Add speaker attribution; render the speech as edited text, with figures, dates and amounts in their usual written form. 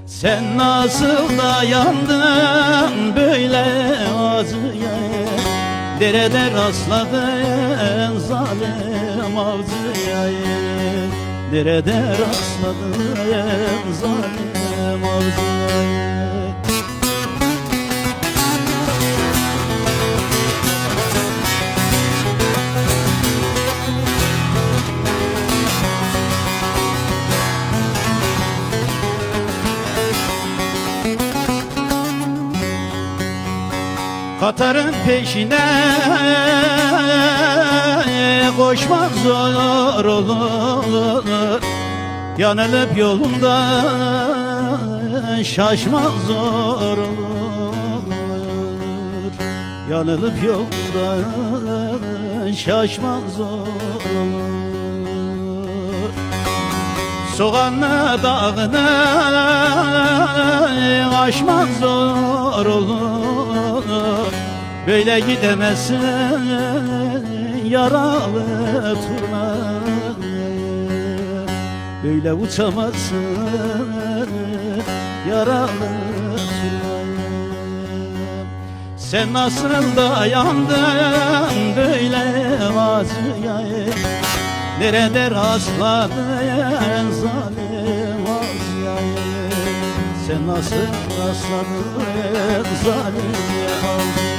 Speaker 1: Sen nasıl dayandın böyle acıya? Derede rastladın zalim avcıya. Derede rastladın zalim avcıya. Katarın peşine koşmak zor olur, yanılıp yolunda şaşmak zor olur. Yanılıp yolunda şaşmak zor olur. Soğanlı dağını aşmak zor olur. Böyle gidemezsin yaralı turna, böyle uçamazsın yaralı turna. Sen nasıl dayandın böyle acıya? Nerede rastladın zalim acıya? Sen nasıl rastladın zalim acıya?